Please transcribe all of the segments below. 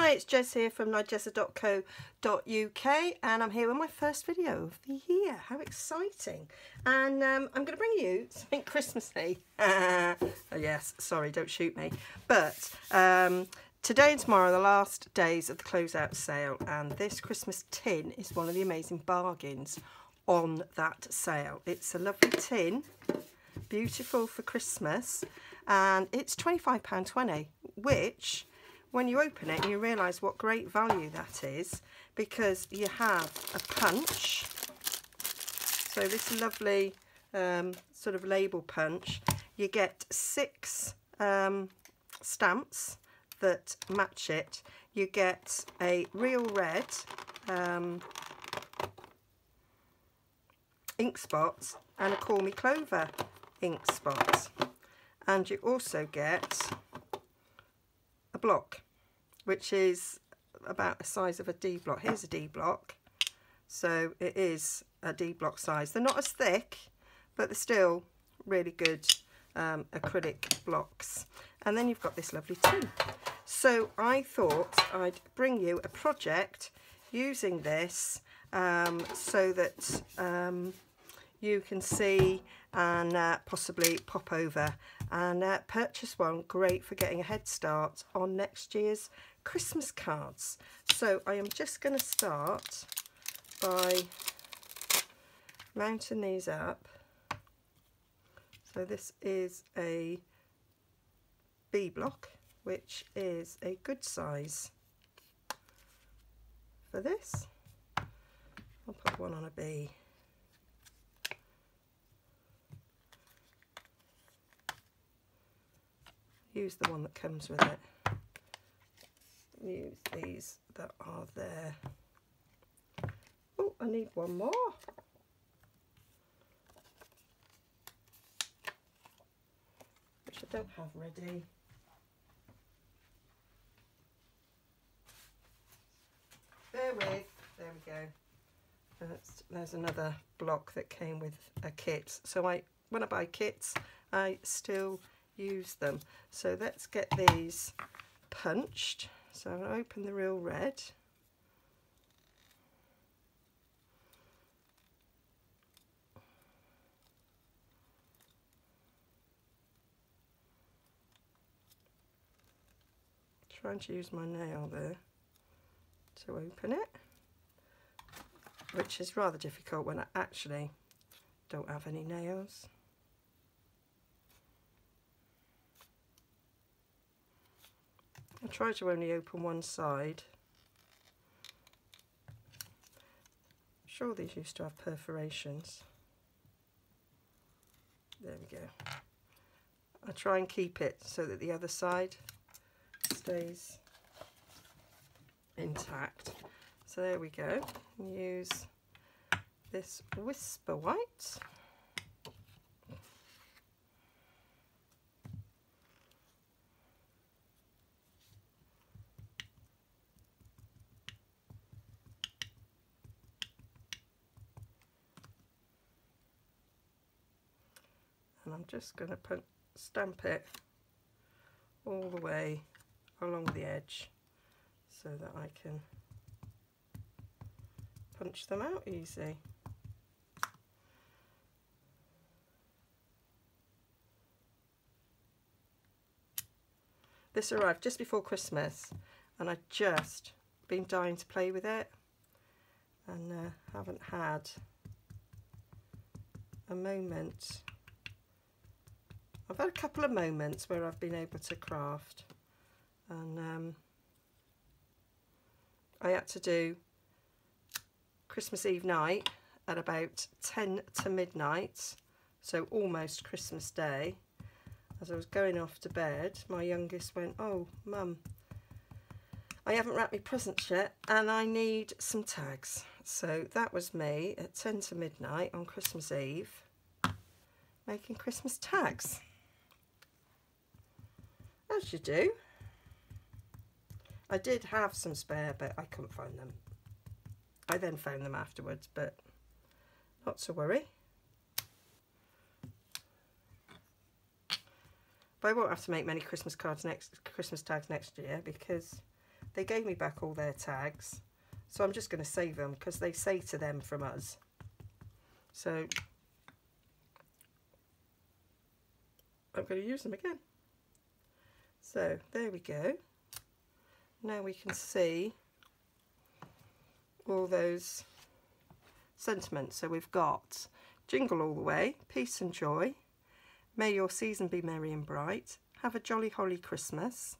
Hi, it's Jez here from Nigezza.co.uk and I'm here with my first video of the year. How exciting. And I'm going to bring you something Christmassy. Oh, yes, sorry, don't shoot me. But today and tomorrow are the last days of the closeout sale, and this Christmas tin is one of the amazing bargains on that sale. It's a lovely tin, beautiful for Christmas, and it's £25.20, which, when you open it, you realise what great value that is, because you have a punch. So this lovely sort of label punch. You get 6 stamps that match it. You get a real red ink spot and a Call Me Clover ink spot. And you also get a block, which is about the size of a D block. Here's a D block, so it is a D block size. They're not as thick, but they're still really good acrylic blocks. And then you've got this lovely tin. So I thought I'd bring you a project using this so that you can see and possibly pop over and purchase one. Great for getting a head start on next year's Christmas cards. So I am just going to start by mounting these up. So this is a B block, which is a good size for this. I'll put one on a B. Use the one that comes with it. Use these that are there. Oh, I need one more. Which I don't have ready. Bear with. There we go. There's another block that came with a kit. So when I buy kits, I still use them. So let's get these punched. So I'm going to open the real red. Trying to use my nail there to open it, which is rather difficult when I actually don't have any nails. I try to only open one side. I'm sure these used to have perforations. There we go. I try and keep it so that the other side stays intact. So there we go. Use this Whisper White. And I'm just going to stamp it all the way along the edge so that I can punch them out easy. This arrived just before Christmas and I've just been dying to play with it, and haven't had a moment. I've had a couple of moments where I've been able to craft, and I had to do Christmas Eve night at about 10 to midnight, so almost Christmas Day. As I was going off to bed, my youngest went, "Oh, Mum, I haven't wrapped my presents yet and I need some tags." So that was me at 10 to midnight on Christmas Eve making Christmas tags. As you do. I did have some spare, but I couldn't find them. I then found them afterwards, but not to worry. But I won't have to make many Christmas tags next year, because they gave me back all their tags, so I'm just going to save them because they say to them from us. So I'm going to use them again. So there we go. Now we can see all those sentiments. So we've got jingle all the way, peace and joy, may your season be merry and bright, have a jolly holly Christmas,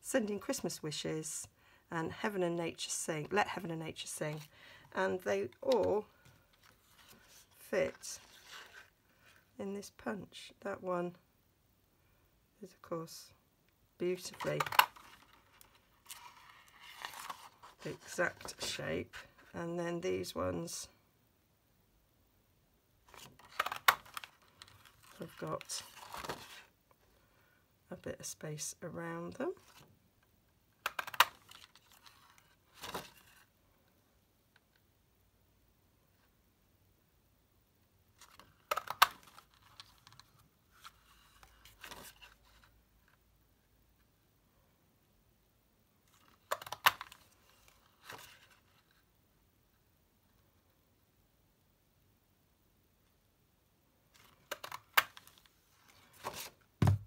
sending Christmas wishes, and heaven and nature sing, let heaven and nature sing. And they all fit in this punch. That one is, of course, beautifully the exact shape, and then these ones have got a bit of space around them.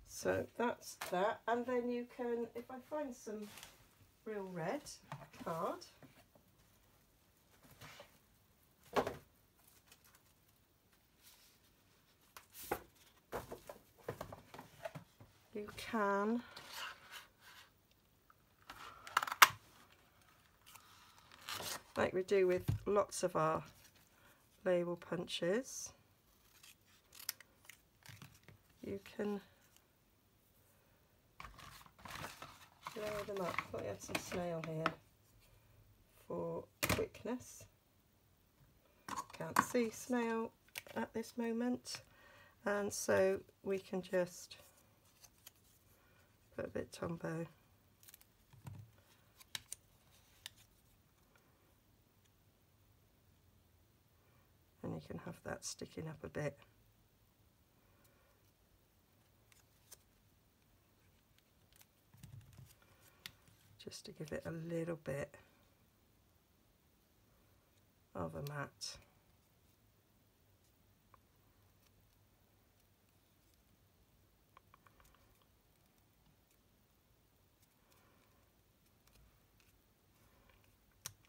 So that's that, and then you can, if I find some real red card, you can like we do with lots of our label punches, you can lower them up. I thought I had some snail here for quickness. Can't see snail at this moment, and so we can just put a bit Tombow and you can have that sticking up a bit. Just to give it a little bit of a mat.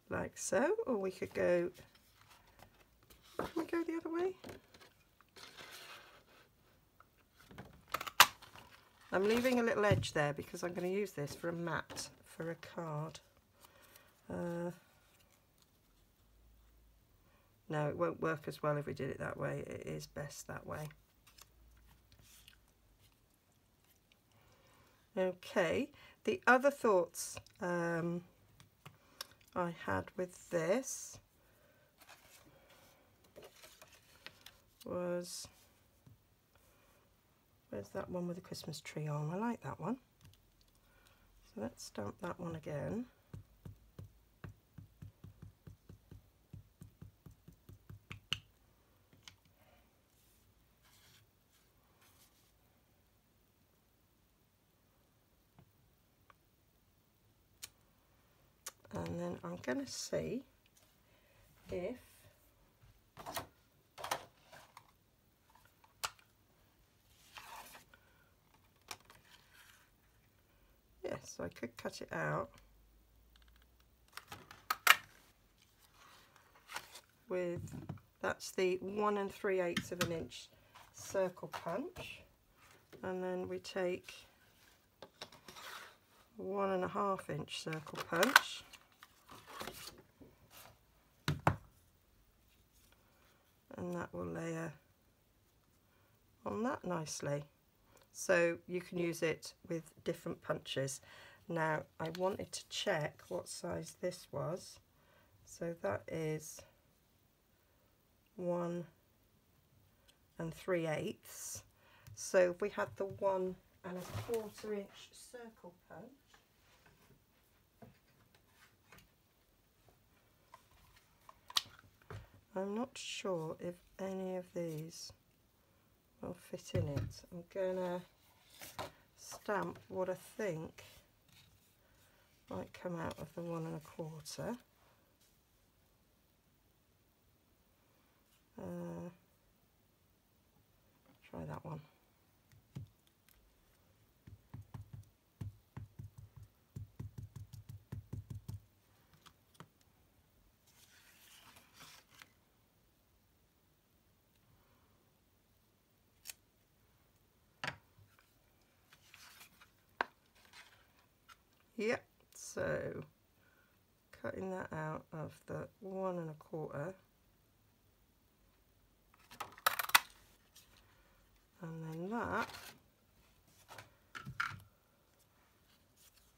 Like so, or we could go, can we go the other way? I'm leaving a little edge there because I'm going to use this for a mat for a card. No, it won't work as well if we did it that way. It is best that way. Okay, the other thoughts I had with this was, where's that one with the Christmas tree on? I like that one. So let's stamp that one again. And then I'm going to see if so I could cut it out with, that's the 1 3/8 of an inch circle punch, and then we take 1 1/2 inch circle punch, and that will layer on that nicely. So you can use it with different punches. Now I wanted to check what size this was. So that is 1 3/8. So if we had the 1 1/4 inch circle punch, I'm not sure if any of these will fit in it. I'm gonna stamp what I think might come out of the 1 1/4. Try that one. Yep, so cutting that out of the 1 1/4, and then that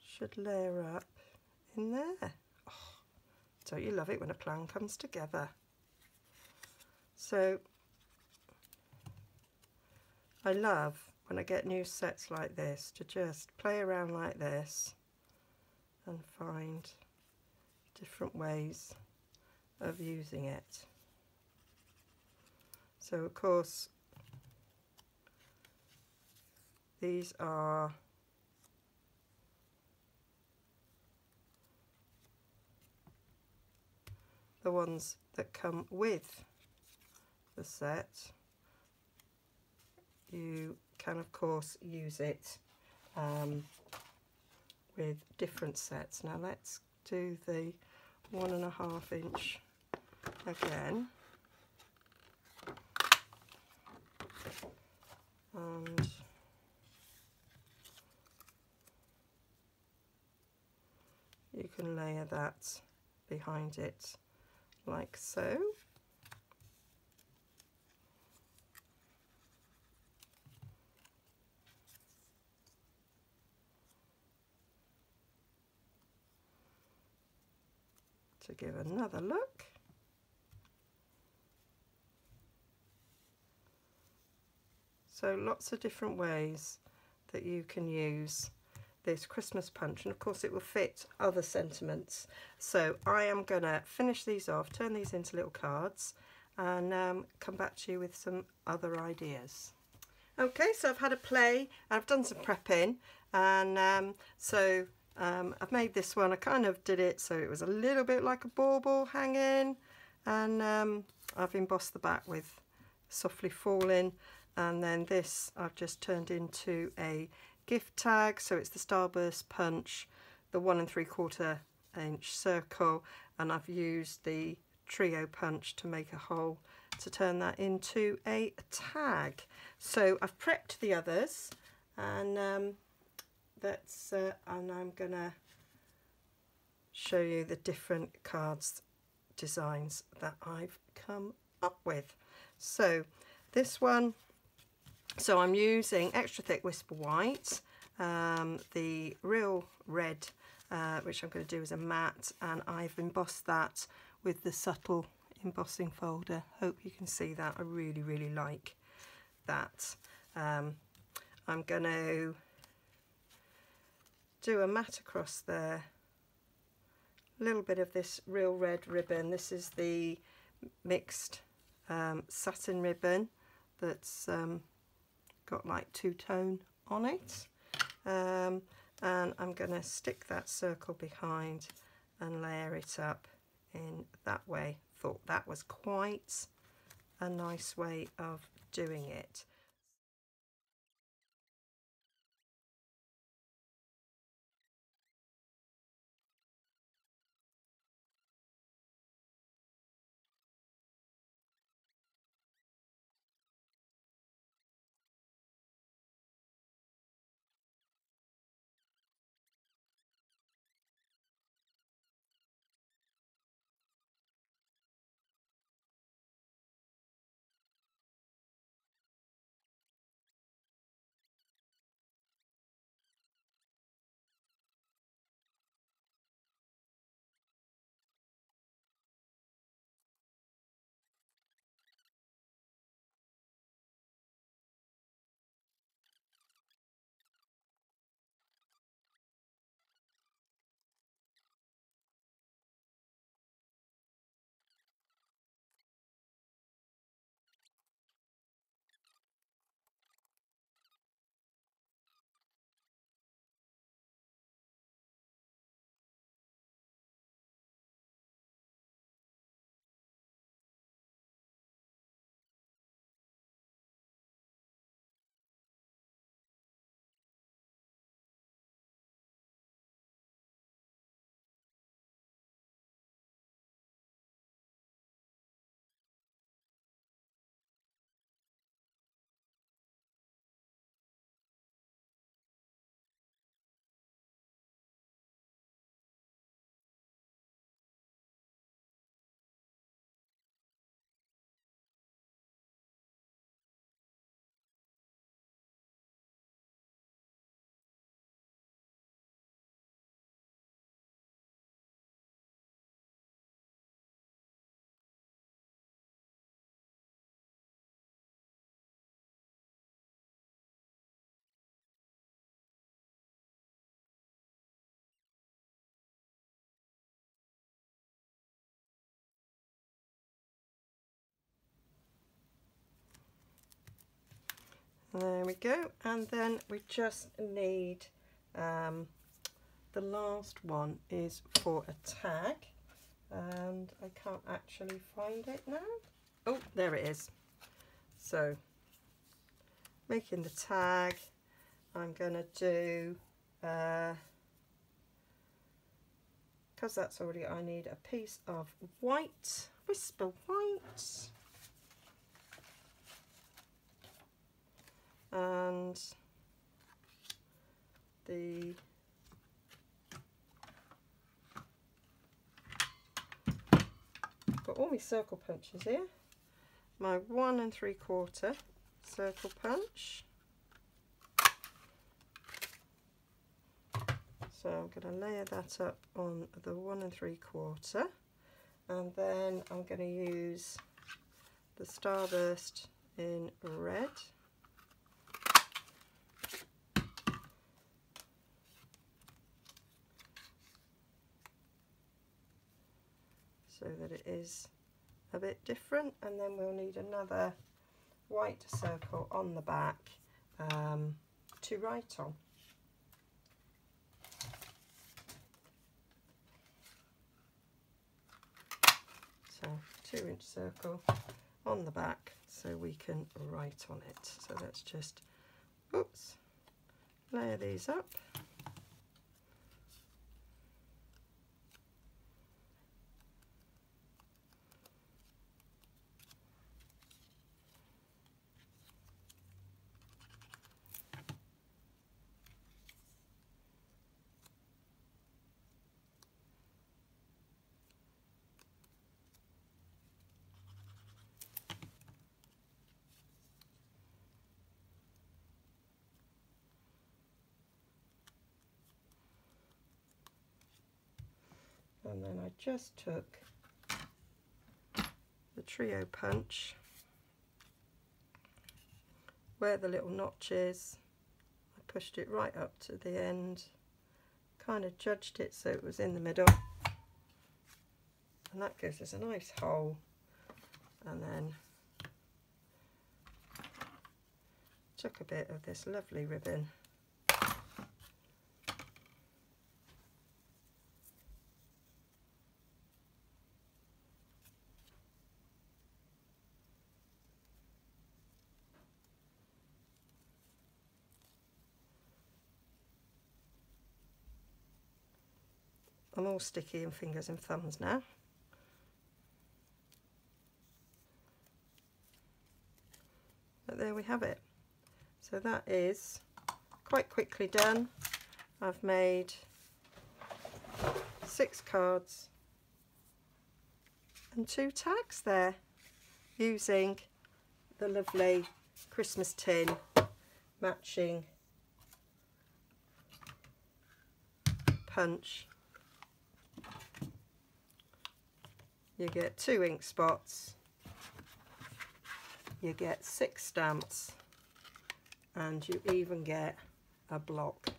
should layer up in there. Oh, don't you love it when a plan comes together? So I love when I get new sets like this to just play around like this and find different ways of using it. So of course these are the ones that come with the set. You can of course use it with different sets. Now let's do the 1 1/2 inch again, and you can layer that behind it like so. To give another look. So lots of different ways that you can use this Christmas punch, and of course it will fit other sentiments. So I am going to finish these off, turn these into little cards, and come back to you with some other ideas. Okay, so I've had a play, I've done some prepping, and I've made this one. I kind of did it so it was a little bit like a bauble hanging, and I've embossed the back with Softly Falling, and then this I've just turned into a gift tag. So it's the Starburst punch, the 1 3/4 inch circle, and I've used the trio punch to make a hole to turn that into a tag. So I've prepped the others, and and I'm gonna show you the different cards designs that I've come up with. So this one, so I'm using extra thick Whisper White, the real red, which I'm going to do as a matte, and I've embossed that with the subtle embossing folder. Hope you can see that. I really, really like that. I'm going to do a matte across there, a little bit of this real red ribbon. This is the mixed satin ribbon that's got like two-tone on it, and I'm going to stick that circle behind and layer it up in that way. Thought that was quite a nice way of doing it. There we go. And then we just need the last one is for a tag, and I can't actually find it now. Oh, there it is. So making the tag, I'm going to do, because that's already, I need a piece of white, whisper white, and got all my circle punches here, my 1 3/4 circle punch. So I'm going to layer that up on the 1 3/4, and then I'm going to use the starburst in red. So that it is a bit different, and then we'll need another white circle on the back to write on. So 2-inch circle on the back so we can write on it. So let's just, oops, layer these up. And then I just took the trio punch where the little notch is, I pushed it right up to the end, kind of judged it so it was in the middle, and that gives us a nice hole. And then took a bit of this lovely ribbon, I'm all sticky in fingers and thumbs now. But there we have it. So that is quite quickly done. I've made 6 cards and 2 tags there using the lovely Christmas tin matching punch. You get 2 ink spots, you get 6 stamps, and you even get a block.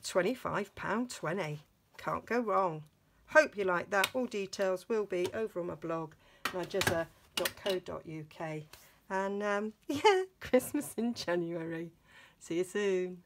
£25.20. Can't go wrong. Hope you like that. All details will be over on my blog, nigezza.co.uk. And yeah, Christmas in January. See you soon.